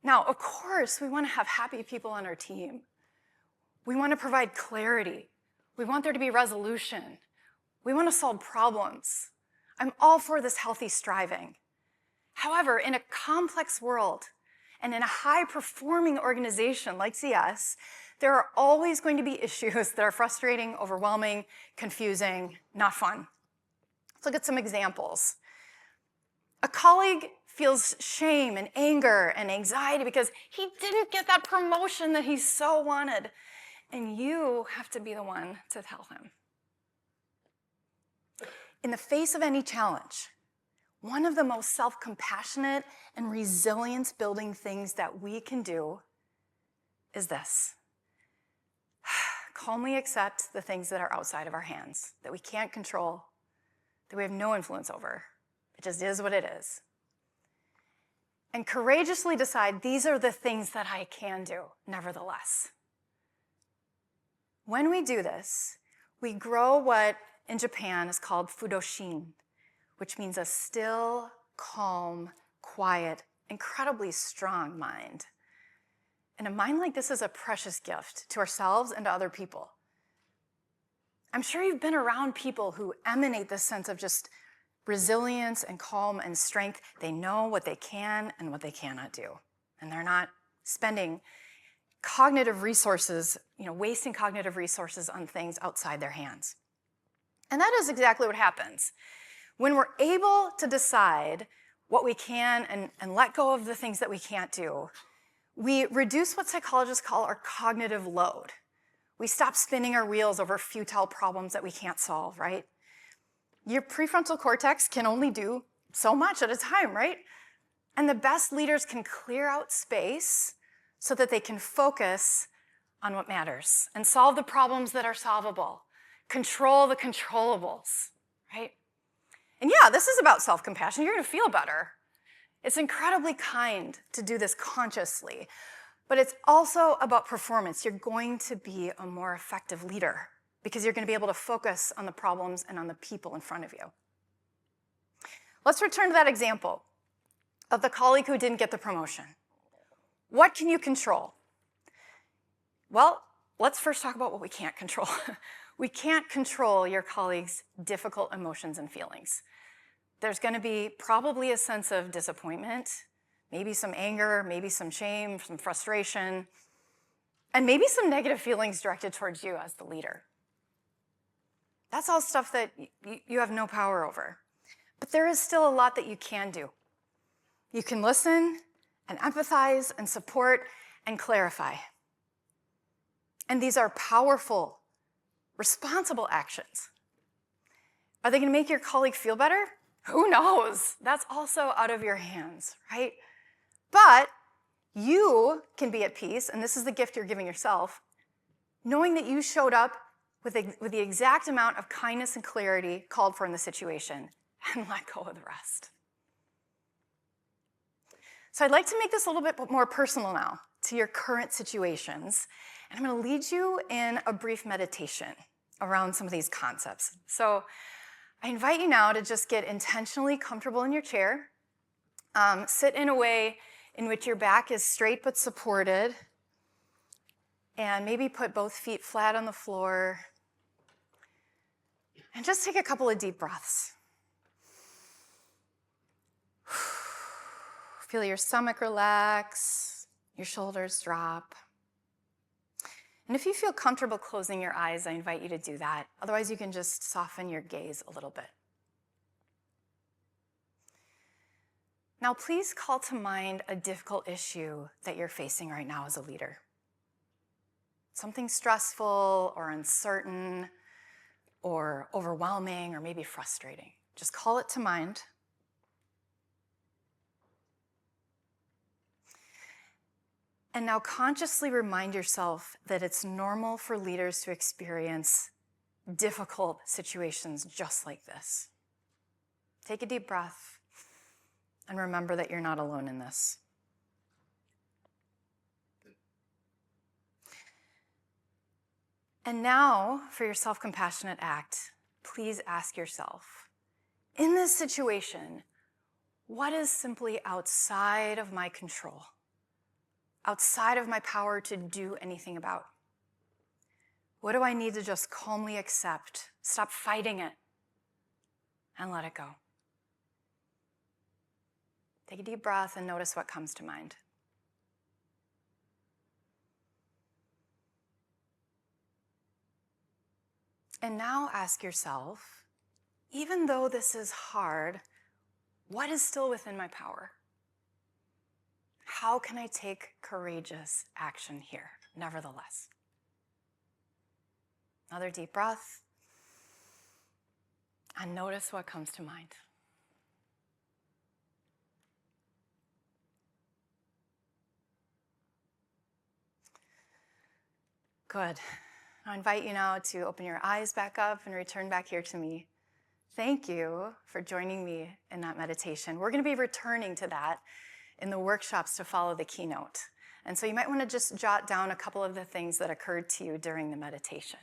Now, of course, we want to have happy people on our team. We want to provide clarity. We want there to be resolution. We want to solve problems. I'm all for this healthy striving. However, in a complex world and in a high-performing organization like CS, there are always going to be issues that are frustrating, overwhelming, confusing, not fun. Let's look at some examples. A colleague feels shame and anger and anxiety because he didn't get that promotion that he so wanted, and you have to be the one to tell him. In the face of any challenge, one of the most self-compassionate and resilience-building things that we can do is this. Calmly accept the things that are outside of our hands, that we can't control, that we have no influence over. It just is what it is. And courageously decide these are the things that I can do, nevertheless. When we do this, we grow what in Japan is called fudoshin, which means a still, calm, quiet, incredibly strong mind. And a mind like this is a precious gift to ourselves and to other people. I'm sure you've been around people who emanate this sense of just resilience and calm and strength. They know what they can and what they cannot do. And they're not spending cognitive resources, wasting cognitive resources on things outside their hands. And that is exactly what happens. When we're able to decide what we can and let go of the things that we can't do, we reduce what psychologists call our cognitive load. We stop spinning our wheels over futile problems that we can't solve, right? Your prefrontal cortex can only do so much at a time, right? And the best leaders can clear out space so that they can focus on what matters and solve the problems that are solvable, control the controllables, right? And yeah, this is about self-compassion. You're going to feel better. It's incredibly kind to do this consciously, but it's also about performance. You're going to be a more effective leader because you're going to be able to focus on the problems and on the people in front of you. Let's return to that example of the colleague who didn't get the promotion. What can you control? Well, let's first talk about what we can't control. We can't control your colleague's difficult emotions and feelings. There's going to be probably a sense of disappointment, maybe some anger, maybe some shame, some frustration, and maybe some negative feelings directed towards you as the leader. That's all stuff that you have no power over. But there is still a lot that you can do. You can listen and empathize and support and clarify. And these are powerful, responsible actions. Are they going to make your colleague feel better? Who knows? That's also out of your hands, right? But you can be at peace, and this is the gift you're giving yourself, knowing that you showed up with the exact amount of kindness and clarity called for in the situation, and let go of the rest. So I'd like to make this a little bit more personal now to your current situations, and I'm going to lead you in a brief meditation around some of these concepts. So I invite you now to just get intentionally comfortable in your chair. Sit in a way in which your back is straight but supported, and maybe put both feet flat on the floor. And just take a couple of deep breaths. Feel your stomach relax, your shoulders drop. And if you feel comfortable closing your eyes, I invite you to do that. Otherwise, you can just soften your gaze a little bit. Now, please call to mind a difficult issue that you're facing right now as a leader. Something stressful or uncertain or overwhelming or maybe frustrating. Just call it to mind. And now consciously remind yourself that it's normal for leaders to experience difficult situations just like this. Take a deep breath and remember that you're not alone in this. And now, for your self-compassionate act, please ask yourself, in this situation, what is simply outside of my control? outside of my power to do anything about? What do I need to just calmly accept, stop fighting it, and let it go? Take a deep breath and notice what comes to mind. And now ask yourself, even though this is hard, what is still within my power? How can I take courageous action here, nevertheless? Another deep breath, and notice what comes to mind. Good. I invite you now to open your eyes back up and return back here to me. Thank you for joining me in that meditation. We're going to be returning to that in the workshops to follow the keynote. And so you might want to just jot down a couple of the things that occurred to you during the meditation.